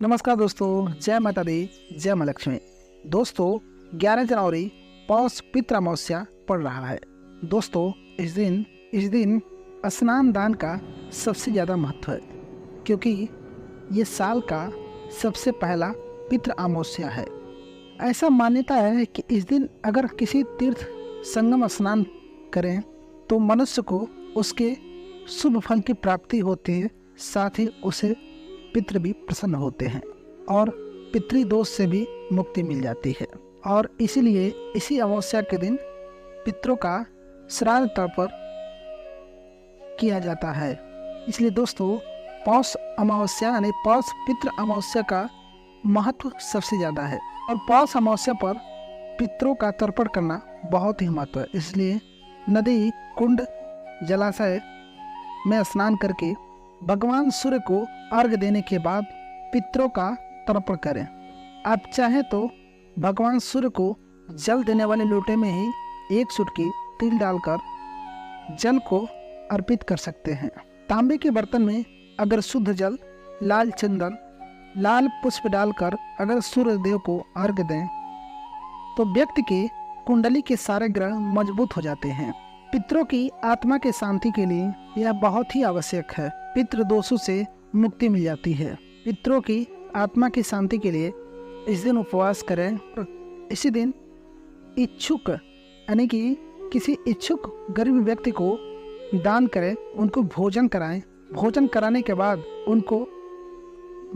नमस्कार दोस्तों, जय माता दी, जय माँ लक्ष्मी। दोस्तों 11 जनवरी पौष पितृ अमावस्या पड़ रहा है। दोस्तों इस दिन स्नान दान का सबसे ज़्यादा महत्व है, क्योंकि ये साल का सबसे पहला पितृ अमावस्या है। ऐसा मान्यता है कि इस दिन अगर किसी तीर्थ संगम स्नान करें तो मनुष्य को उसके शुभ फल की प्राप्ति होती है, साथ ही उसे पितृ भी प्रसन्न होते हैं और पितृदोष से भी मुक्ति मिल जाती है। और इसीलिए इसी अमावस्या के दिन पितरों का श्राद्ध तर्पण किया जाता है। इसलिए दोस्तों पौष अमावस्या यानी पौष पितृ अमावस्या का महत्व सबसे ज़्यादा है और पौष अमावस्या पर पितरों का तर्पण करना बहुत ही महत्व है। इसलिए नदी, कुंड, जलाशय में स्नान करके भगवान सूर्य को अर्घ्य देने के बाद पितरों का तर्पण करें। आप चाहें तो भगवान सूर्य को जल देने वाले लोटे में ही एक चुटकी तिल डालकर जल को अर्पित कर सकते हैं। तांबे के बर्तन में अगर शुद्ध जल, लाल चंदन, लाल पुष्प डालकर अगर सूर्य देव को अर्घ्य दें तो व्यक्ति के कुंडली के सारे ग्रह मजबूत हो जाते हैं। पितरों की आत्मा के शांति के लिए यह बहुत ही आवश्यक है। पितृ दोषों से मुक्ति मिल जाती है। पितरों की आत्मा की शांति के लिए इस दिन उपवास करें। इसी दिन इच्छुक यानी कि किसी इच्छुक गरीब व्यक्ति को दान करें, उनको भोजन कराएं। भोजन कराने के बाद उनको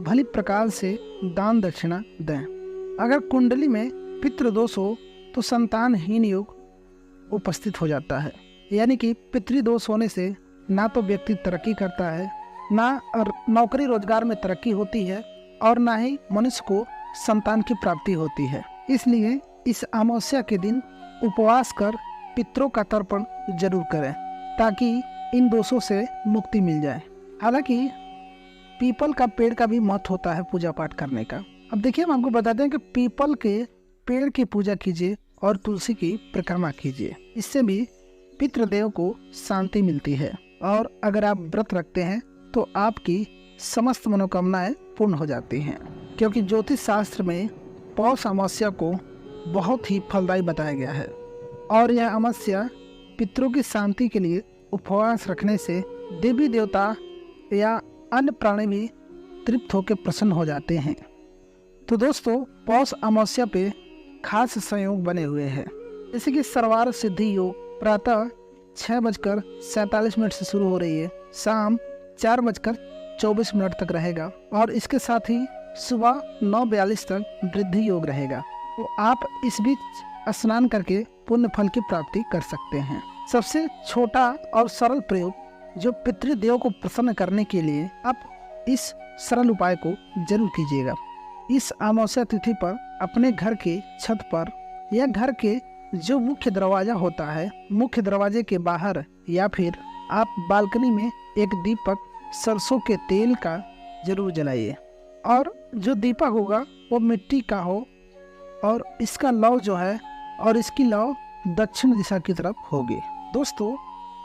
भली प्रकार से दान दक्षिणा दें। अगर कुंडली में पितृ दोष हो तो संतानहीन योग उपस्थित हो जाता है, यानी कि पितृदोष होने से ना तो व्यक्ति तरक्की करता है, ना और नौकरी रोजगार में तरक्की होती है और ना ही मनुष्य को संतान की प्राप्ति होती है। इसलिए इस अमावस्या के दिन उपवास कर पितरों का तर्पण जरूर करें ताकि इन दोषों से मुक्ति मिल जाए। हालांकि पीपल का पेड़ का भी महत्व होता है पूजा पाठ करने का। अब देखिए, हम आपको बताते हैं कि पीपल के पेड़ की पूजा कीजिए और तुलसी की परिक्रमा कीजिए। इससे भी पितृदेव को शांति मिलती है और अगर आप व्रत रखते हैं तो आपकी समस्त मनोकामनाएं पूर्ण हो जाती हैं, क्योंकि ज्योतिष शास्त्र में पौष अमावस्या को बहुत ही फलदायी बताया गया है। और यह अमावस्या पितरों की शांति के लिए उपवास रखने से देवी देवता या अन्य प्राणी भी तृप्त होकर प्रसन्न हो जाते हैं। तो दोस्तों पौष अमावस्या पे खास संयोग बने हुए हैं, जैसे कि सर्वार्थ सिद्धि योग प्रातः 6:47 से शुरू हो रही है, शाम 4:24 तक रहेगा और इसके साथ ही सुबह 9:42 तक वृद्धि योग रहेगा। तो आप इस बीच स्नान करके पुण्य फल की प्राप्ति कर सकते हैं। सबसे छोटा और सरल प्रयोग जो पितृदेव को प्रसन्न करने के लिए आप इस सरल उपाय को जरूर कीजिएगा। इस अमावस्या तिथि पर अपने घर के छत पर या घर के जो मुख्य दरवाजा होता है, मुख्य दरवाजे के बाहर या फिर आप बालकनी में एक दीपक सरसों के तेल का जरूर जलाइए और जो दीपक होगा वो मिट्टी का हो और इसका लौ जो है और इसकी लौ दक्षिण दिशा की तरफ होगी। दोस्तों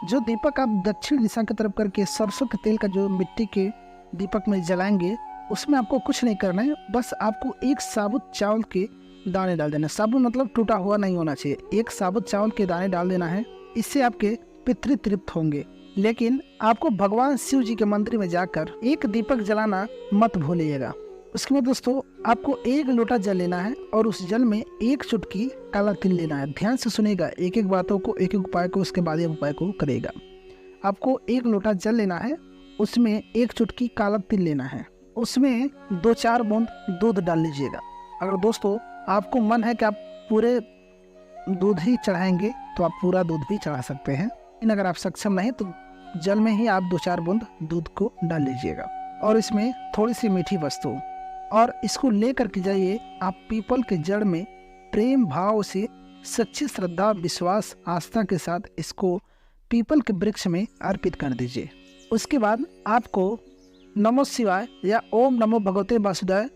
जो दीपक आप दक्षिण दिशा की तरफ करके सरसों के तेल का जो मिट्टी के दीपक में जलाएंगे उसमें आपको कुछ नहीं करना है, बस आपको एक साबुत चावल के दाने डाल देना। साबुत मतलब टूटा हुआ नहीं होना चाहिए। एक साबुत चावल के दाने डाल देना है, इससे आपके पितृ तृप्त होंगे। लेकिन आपको भगवान शिव जी के मंदिर में जाकर एक दीपक जलाना मत भूलिएगा। उसके बाद दोस्तों आपको एक लोटा जल लेना है और उस जल में एक चुटकी काला तिल लेना है। ध्यान से सुनेगा, एक एक बातों को, एक एक उपाय को, उसके बाद ये उपाय को करेगा। आपको एक लोटा जल लेना है, उसमें एक चुटकी काला तिल लेना है, उसमें 2-4 बूंद दूध डाल लीजिएगा। अगर दोस्तों आपको मन है कि आप पूरे दूध ही चढ़ाएंगे तो आप पूरा दूध भी चढ़ा सकते हैं, लेकिन अगर आप सक्षम नहीं तो जल में ही आप 2-4 बूंद दूध को डाल लीजिएगा और इसमें थोड़ी सी मीठी वस्तु और इसको लेकर के जाइए आप पीपल के जड़ में प्रेम भाव से सच्ची श्रद्धा, विश्वास, आस्था के साथ इसको पीपल के वृक्ष में अर्पित कर दीजिए। उसके बाद आपको नमो शिवाय या ओम नमो भगवते वासुदेवाय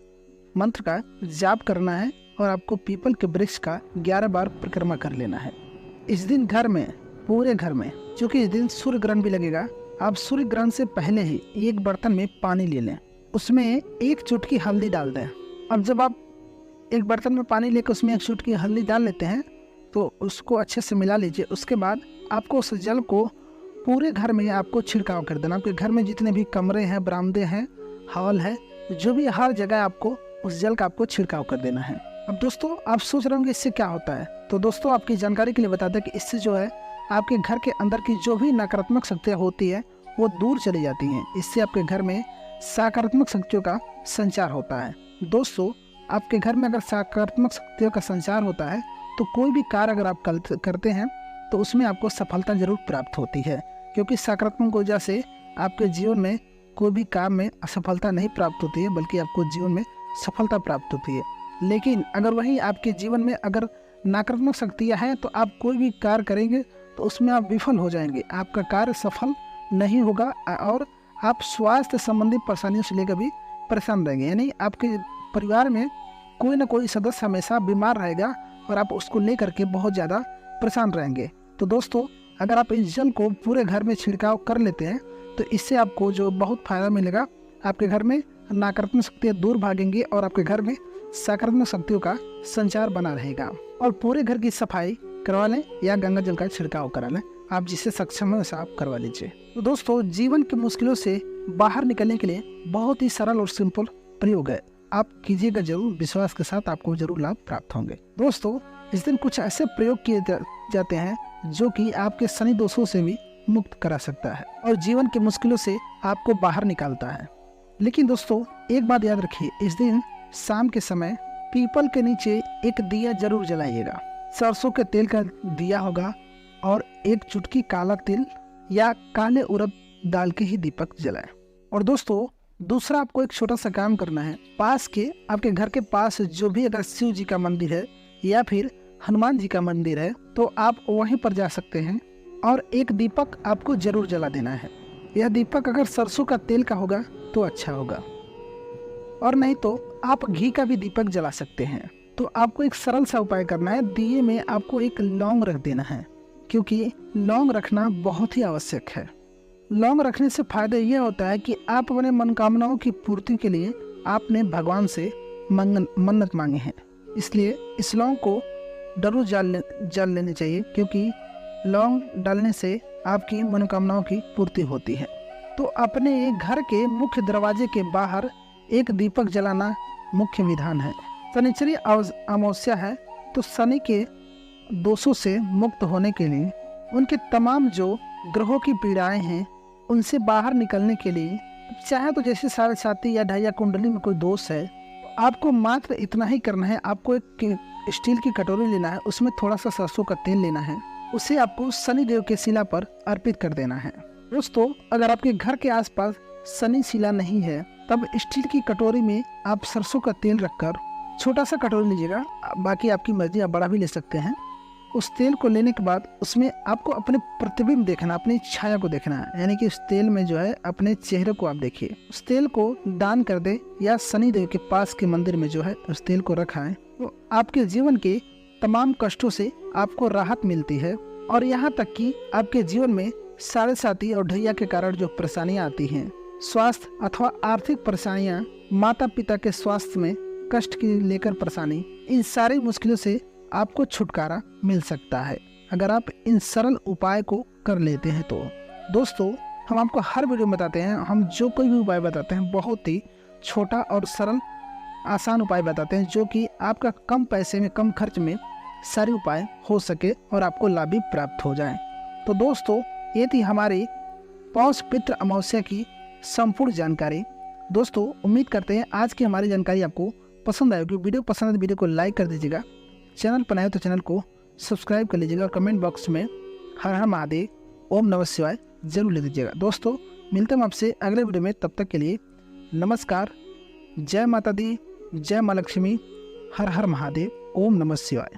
मंत्र का जाप करना है और आपको पीपल के वृक्ष का 11 बार परिक्रमा कर लेना है। इस दिन घर में, पूरे घर में, क्योंकि इस दिन सूर्य ग्रहण भी लगेगा, आप सूर्य ग्रहण से पहले ही एक बर्तन में पानी ले लें उसमें एक चुटकी हल्दी डाल दें। अब जब आप एक बर्तन में पानी लेकर उसमें एक चुटकी हल्दी डाल लेते हैं तो उसको अच्छे से मिला लीजिए। उसके बाद आपको उस जल को पूरे घर में आपको छिड़काव कर देना। आपके घर में जितने भी कमरे हैं, बरामदे हैं, हॉल है, जो भी हर जगह आपको उस जल का आपको छिड़काव कर देना है। अब दोस्तों आप सोच रहे होंगे इससे क्या होता है, तो दोस्तों आपकी जानकारी के लिए बता दें कि इससे जो है आपके घर के अंदर की जो भी नकारात्मक शक्तियाँ होती है वो दूर चली जाती हैं। इससे आपके घर में सकारात्मक शक्तियों का संचार होता है। दोस्तों आपके घर में अगर सकारात्मक शक्तियों का संचार होता है तो कोई भी कार्य अगर आप करते हैं तो उसमें आपको सफलता जरूर प्राप्त होती है, क्योंकि सकारात्मक ऊर्जा से आपके जीवन में कोई भी काम में असफलता नहीं प्राप्त होती है, बल्कि आपको जीवन में सफलता प्राप्त होती है। लेकिन अगर वही आपके जीवन में अगर नकारात्मक शक्तियाँ हैं तो आप कोई भी कार्य करेंगे तो उसमें आप विफल हो जाएंगे, आपका कार्य सफल नहीं होगा और आप स्वास्थ्य संबंधी परेशानियों से लेकर भी परेशान रहेंगे। यानी आपके परिवार में कोई ना कोई सदस्य हमेशा बीमार रहेगा और आप उसको लेकर के बहुत ज़्यादा परेशान रहेंगे। तो दोस्तों अगर आप इस जल को पूरे घर में छिड़काव कर लेते हैं तो इससे आपको जो बहुत फ़ायदा मिलेगा, आपके घर में नकारात्मक शक्तियाँ दूर भागेंगी और आपके घर में सकारात्मक शक्तियों का संचार बना रहेगा। और पूरे घर की सफाई करवा लें या गंगा जल का छिड़काव करा लें, आप जिससे सक्षम है वैसा आप करवा लीजिए। तो दोस्तों जीवन की मुश्किलों से बाहर निकलने के लिए बहुत ही सरल और सिंपल प्रयोग है, आप कीजिएगा जरूर, विश्वास के साथ आपको जरूर लाभ प्राप्त होंगे। दोस्तों इस दिन कुछ ऐसे प्रयोग किए जाते हैं जो कि आपके शनि दोषों से भी मुक्त करा सकता है और जीवन की मुश्किलों से आपको बाहर निकालता है। लेकिन दोस्तों एक बात याद रखिए, इस दिन शाम के समय पीपल के नीचे एक दिया जरूर जलाइएगा। सरसों के तेल का दिया होगा और एक चुटकी काला तिल या काले उड़द डाल के ही दीपक जलाएं। और दोस्तों दूसरा आपको एक छोटा सा काम करना है, पास के आपके घर के पास जो भी अगर शिव जी का मंदिर है या फिर हनुमान जी का मंदिर है तो आप वहीं पर जा सकते हैं और एक दीपक आपको जरूर जला देना है। यह दीपक अगर सरसों का तेल का होगा तो अच्छा होगा, और नहीं तो आप घी का भी दीपक जला सकते हैं। तो आपको एक सरल सा उपाय करना है, दिए में आपको एक लौंग रख देना है, क्योंकि लौंग रखना बहुत ही आवश्यक है। लौंग रखने से फायदा यह होता है कि आप अपने मनोकामनाओं की पूर्ति के लिए आपने भगवान से मन्नत मांगे हैं, इसलिए इस लौंग को जरूर जल लेनी चाहिए, क्योंकि लौंग डालने से आपकी मनोकामनाओं की पूर्ति होती है। तो अपने घर के मुख्य दरवाजे के बाहर एक दीपक जलाना मुख्य विधान है। शनिचरी अमावस्या है तो शनि के दोषों से मुक्त होने के लिए, उनके तमाम जो ग्रहों की पीड़ाएं हैं उनसे बाहर निकलने के लिए, चाहे तो जैसे साढ़े साथी या ढाइया कुंडली में कोई दोष है, आपको मात्र इतना ही करना है। आपको एक स्टील की कटोरी लेना है, उसमें थोड़ा सा सरसों का तेल लेना है, उसे आपको शनि देव के शिला पर अर्पित कर देना है। दोस्तों अगर आपके घर के आसपास शनि शिला नहीं है तब स्टील की कटोरी में आप सरसों का तेल रखकर, छोटा सा कटोरी लीजिएगा, बाकी आपकी मर्जी, आप बड़ा भी ले सकते हैं। उस तेल को लेने के बाद उसमें आपको अपने प्रतिबिंब देखना, अपनी छाया को देखना है, यानी कि उस तेल में जो है अपने चेहरे को आप देखिए। उस तेल को दान कर दे या शनि देव के पास के मंदिर में जो है उस तेल को रखाएं, तो आपके जीवन के तमाम कष्टों से आपको राहत मिलती है। और यहाँ तक कि आपके जीवन में साढ़े साथी और ढैया के कारण जो परेशानियाँ आती हैं, स्वास्थ्य अथवा आर्थिक परेशानियाँ, माता पिता के स्वास्थ्य में कष्ट की लेकर परेशानी, इन सारी मुश्किलों से आपको छुटकारा मिल सकता है अगर आप इन सरल उपाय को कर लेते हैं। तो दोस्तों हम आपको हर वीडियो में बताते हैं, हम जो कोई भी उपाय बताते हैं बहुत ही छोटा और सरल आसान उपाय बताते हैं, जो कि आपका कम पैसे में, कम खर्च में सारे उपाय हो सके और आपको लाभ भी प्राप्त हो जाए। तो दोस्तों ये थी हमारी पौष पित्र अमावस्या की संपूर्ण जानकारी। दोस्तों उम्मीद करते हैं आज की हमारी जानकारी आपको पसंद आएगी। वीडियो पसंद है तो वीडियो को लाइक कर दीजिएगा, चैनल पर नए तो चैनल को सब्सक्राइब कर लीजिएगा और कमेंट बॉक्स में हर हर महादेव, ओम नमः शिवाय जरूर लिख दीजिएगा। दोस्तों मिलते हैं आपसे अगले वीडियो में, तब तक के लिए नमस्कार, जय माता दी, जय माँ लक्ष्मी, हर हर महादेव, ओम नमः शिवाय।